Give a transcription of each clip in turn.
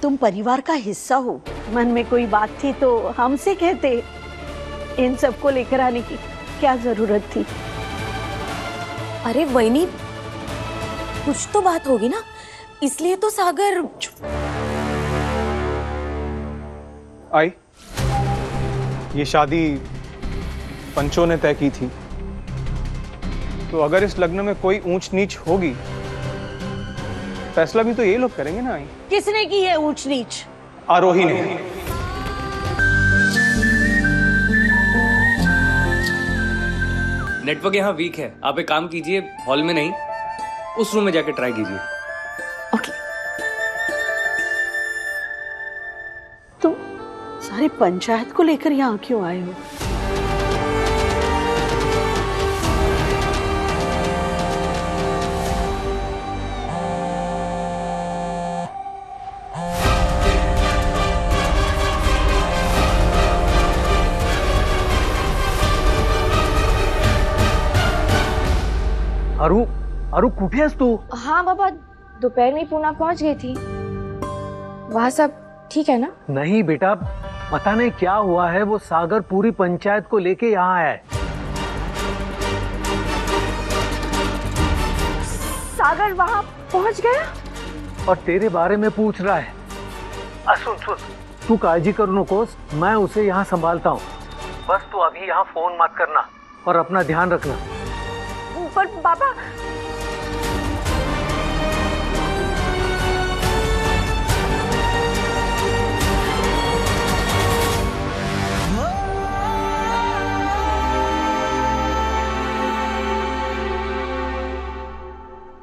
तुम परिवार का हिस्सा हो, मन में कोई बात थी तो हमसे कहते। इन सबको लेकर आने की क्या जरूरत थी? अरे वहीनी, कुछ तो बात होगी ना, इसलिए तो सागर। आई, ये शादी पंचों ने तय की थी, तो अगर इस लग्न में कोई ऊंच नीच होगी, फैसला भी तो ये लोग करेंगे ना। आई, किसने की है ऊंच नीच? आरोही ने। नेटवर्क यहाँ वीक है, आप एक काम कीजिए, हॉल में नहीं उस रूम में जाके ट्राई कीजिए। ओके। तुम सारे पंचायत को लेकर यहाँ क्यों आए हो? अरु, अरु कुठे आहेस तू? हाँ बाबा, दोपहर में पूना पहुंच गई थी। वहाँ सब ठीक है ना? नहीं बेटा, पता नहीं क्या हुआ है, वो सागर पूरी पंचायत को लेके यहाँ आया है। सागर वहाँ पहुंच गया और तेरे बारे में पूछ रहा है। सुन सुन, तू काळजी करू नकोस, मैं उसे यहाँ संभालता हूँ। बस तू अभी यहाँ फोन मत करना और अपना ध्यान रखना। पर बाबा,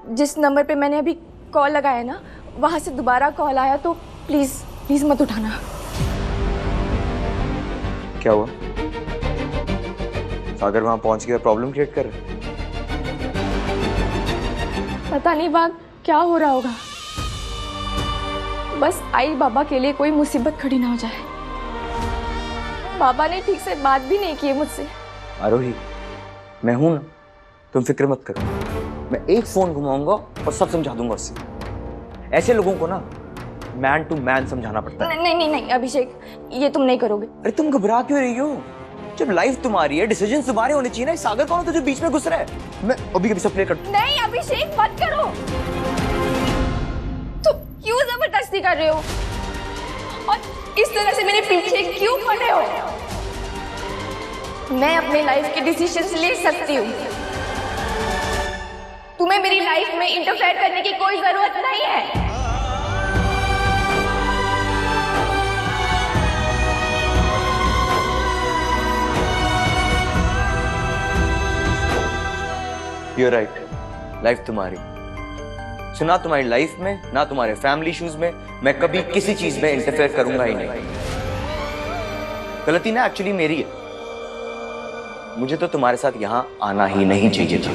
जिस नंबर पे मैंने अभी कॉल लगाया ना, वहां से दोबारा कॉल आया, तो प्लीज प्लीज मत उठाना। क्या हुआ? सागर वहां पहुंच गया, प्रॉब्लम क्रिएट कर रहे? पता नहीं बात क्या हो रहा होगा, बस आई बाबा के लिए कोई मुसीबत खड़ी ना हो जाए। बाबा ने ठीक से बात भी नहीं की मुझसे। आरोही, मैं हूं ना, तुम फिक्र मत करो। मैं एक फोन घुमाऊंगा और सब समझा दूंगा उससे। ऐसे लोगों को ना मैन टू मैन समझाना पड़ता है। नहीं नहीं नहीं अभिषेक, ये तुम नहीं करोगे। अरे तुम घबरा क्यों रही हो? जब लाइफ तुम्हारी है, डिसीजन तुम्हारे होने चाहिए ना। सागर कौन है तुझे बीच में घुस रहा है? मैं अभी कभी सब प्ले कर। नहीं अभिषेक, मत करो। तुम क्यों जबरदस्ती कर रहे हो और इस तरह से मेरे पीछे क्यों पड़े हो? मैं अपने लाइफ के डिसीजंस ले सकती हूँ, तुम्हें मेरी लाइफ में इंटरफेयर करने की कोई जरूरत नहीं है। You're right, लाइफ तुम्हारी। सो ना तुम्हारी लाइफ में, ना तुम्हारे फैमिली इश्यूज में मैं कभी किसी चीज में इंटरफेयर करूंगा ही नहीं। गलती ना एक्चुअली मेरी है। मुझे तो तुम्हारे साथ यहां आना ही नहीं चाहिए था।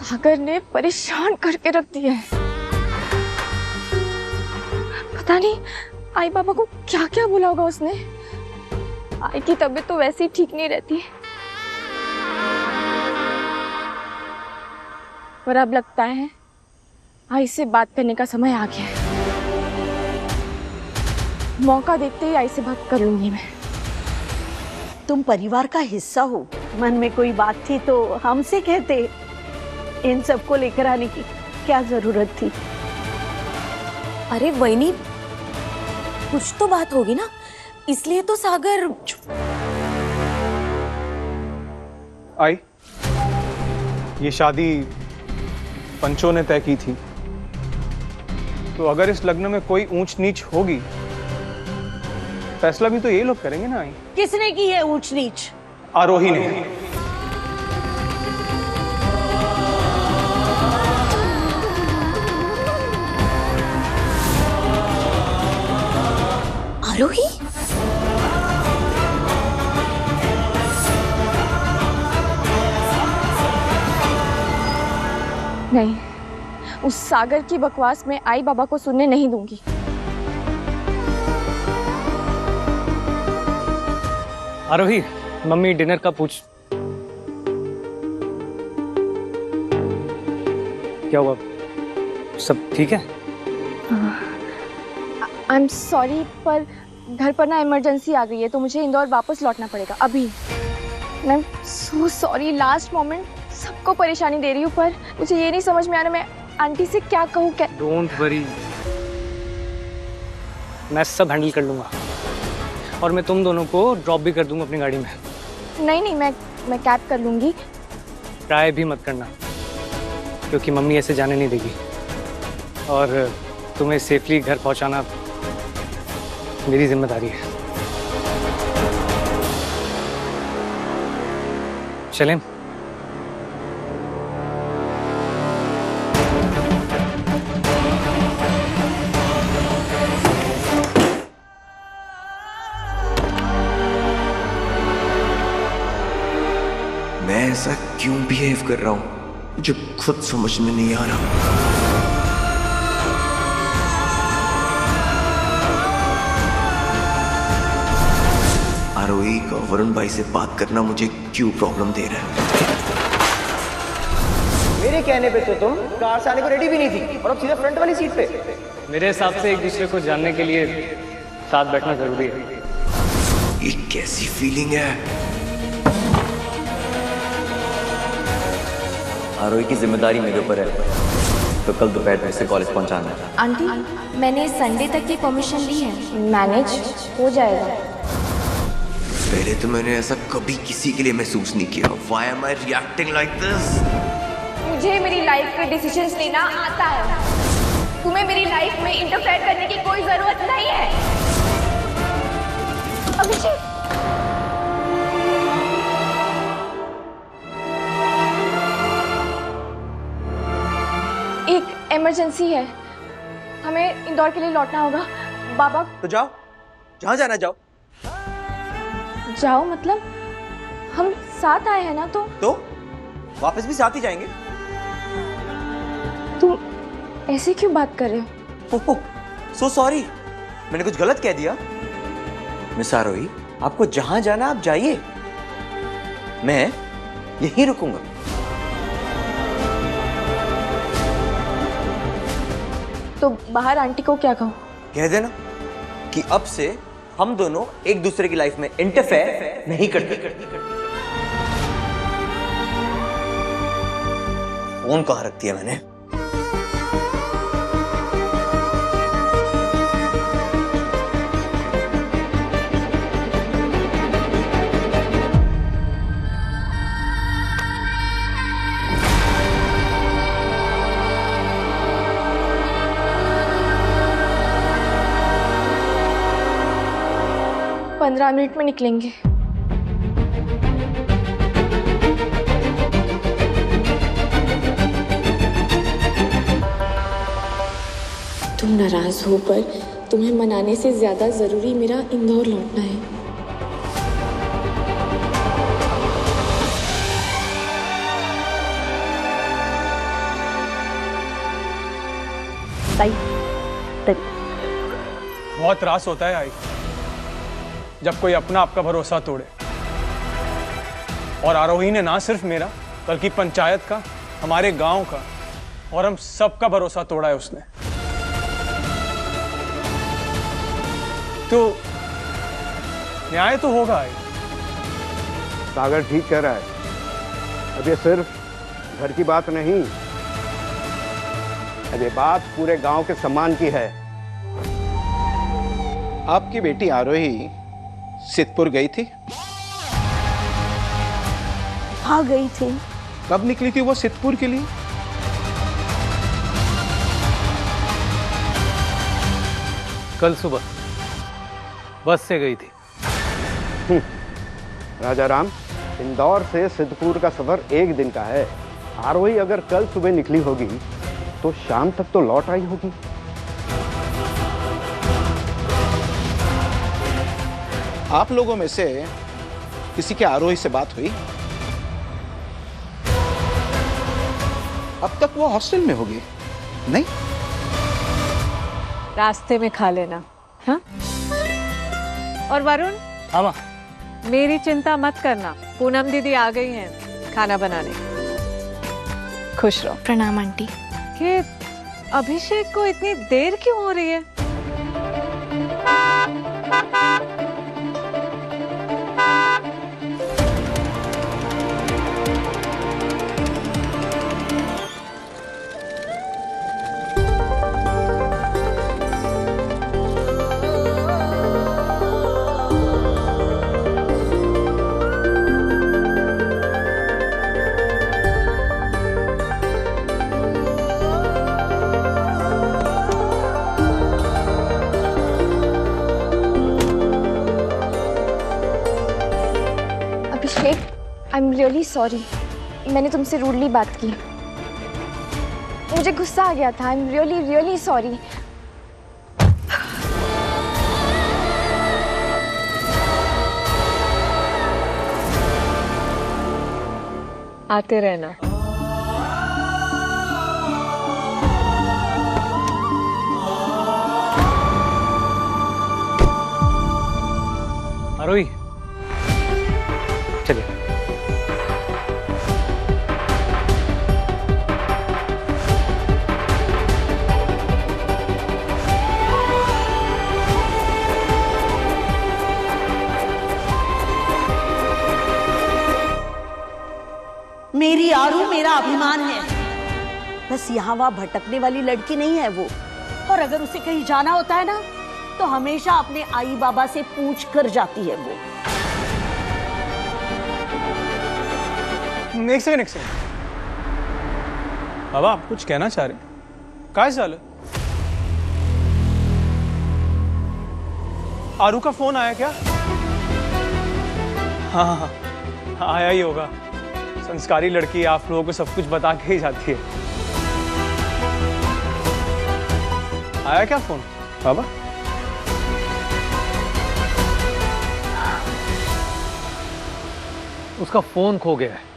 सागर ने परेशान करके रख दिया है। पता नहीं आई बाबा को क्या क्या बोला होगा उसने। आई की तबीयत तो वैसे ही ठीक नहीं रहती, पर अब लगता है आई से बात करने का समय आ गया है। मौका देखते ही आई से बात कर लूंगी मैं। तुम परिवार का हिस्सा हो, मन में कोई बात थी तो हमसे कहते। इन सबको लेकर आने की क्या जरूरत थी? अरे वहीनी, कुछ तो बात होगी ना, इसलिए तो सागर। आई, ये शादी पंचों ने तय की थी, तो अगर इस लग्न में कोई ऊंच नीच होगी, फैसला भी तो ये लोग करेंगे ना। आई, किसने की है ऊंच नीच? आरोही ने। आरोही? नहीं, उस सागर की बकवास में आई बाबा को सुनने नहीं दूंगी। आरोही, मम्मी डिनर का पूछ। क्या हुआ, सब ठीक है? आई एम सॉरी, पर घर पर ना इमरजेंसी आ गई है, तो मुझे इंदौर वापस लौटना पड़ेगा अभी। I am so sorry, last moment सबको परेशानी दे रही हूँ, पर मुझे ये नहीं समझ में आ रहा मैं आंटी से क्या कहूँ। क्या डोंट वरी, मैं सब हैंडल कर लूंगा और मैं तुम दोनों को ड्रॉप भी कर दूंगा अपनी गाड़ी में। नहीं नहीं, मैं कैब कर लूँगी। ट्राई भी मत करना, क्योंकि मम्मी ऐसे जाने नहीं देगी, और तुम्हें सेफली घर पहुंचाना मेरी जिम्मेदारी है। चलें? मैं ऐसा क्यों बिहेव कर रहा हूं मुझे खुद समझ में नहीं आ रहा। आरोही का वरुण भाई से बात करना मुझे क्यों प्रॉब्लम दे रहा है? मेरे कहने पे तो तुम कार से आने को रेडी भी नहीं थी और अब सीधा फ्रंट वाली सीट पे। मेरे हिसाब से एक दूसरे को जानने के लिए साथ बैठना जरूरी है। ये कैसी फीलिंग है? आरोही की जिम्मेदारी मेरे ऊपर है, तो कल दोपहर में से कॉलेज पहुंचाना है। आंटी, मैंने संडे तक की परमिशन ली है, मैनेज हो जाएगा। पहले तो मैंने ऐसा कभी किसी के लिए महसूस नहीं किया। Why am I reacting like this? मुझे मेरी लाइफ के डिसीजंस लेना आता है। तुम्हें मेरी लाइफ में इंटरफेयर करने की कोई जरूरत नहीं है। अभिषेक, एक इमरजेंसी है, हमें इंदौर के लिए लौटना होगा। बाबा, तो जाओ, जहां जाना जाओ। जाओ मतलब हम साथ आए हैं ना, तो वापस भी साथ ही जाएंगे। तुम ऐसे क्यों बात कर रहे हो? सो सॉरी, मैंने कुछ गलत कह दिया? मिस आरोही, आपको जहां जाना आप जाइए, मैं यहीं रुकूंगा। तो बाहर आंटी को क्या कहूँ? कह देना कि अब से हम दोनों एक दूसरे की लाइफ में इंटरफेयर नहीं करते। फोन कहाँ रख दिया मैंने? पंद्रह मिनट में निकलेंगे। तुम नाराज हो, पर तुम्हें मनाने से ज्यादा जरूरी मेरा इंदौर लौटना है। ताई, बहुत त्रास होता है आई, जब कोई अपना आपका भरोसा तोड़े। और आरोही ने ना सिर्फ मेरा बल्कि पंचायत का, हमारे गांव का और हम सबका भरोसा तोड़ा है उसने। तो न्याय तो होगा आई। सागर ठीक कह रहा है। अब ये सिर्फ घर की बात नहीं, अब ये बात पूरे गांव के सम्मान की है। आपकी बेटी आरोही सिद्धपुर गई थी? हाँ, गई थी। कब निकली थी वो सिद्धपुर के लिए? कल सुबह बस से गई थी। राजा राम, इंदौर से सिद्धपुर का सफर एक दिन का है। आरोही अगर कल सुबह निकली होगी तो शाम तक तो लौट आई होगी। आप लोगों में से किसी के आरोही से बात हुई? अब तक वो हॉस्टल में होगी नहीं? रास्ते में खा लेना। हाँ? और वरुण, हाँ माँ। मेरी चिंता मत करना, पूनम दीदी आ गई हैं खाना बनाने। खुश रहो। प्रणाम आंटी। कि अभिषेक को इतनी देर क्यों हो रही है? आई एम रियली सॉरी, मैंने तुमसे रूडली बात की, मुझे गुस्सा आ गया था। I am really really sorry. आते रहना। आरोही, चलिए। मेरी आरू मेरा अभिमान है। बस यहाँ वहाँ भटकने वाली लड़की नहीं है वो। और अगर उसे कहीं जाना होता है ना, तो हमेशा अपने आई बाबा से पूछ कर जाती है वो। एक सेकंड। बाबा, आप कुछ कहना चाह रहे हैं? काय चाल? आरू का फोन आया क्या? हाँ, आया ही होगा। संस्कारी लड़की आप लोगों को सब कुछ बता के ही जाती है। आया क्या फोन बाबा? उसका फोन खो गया है।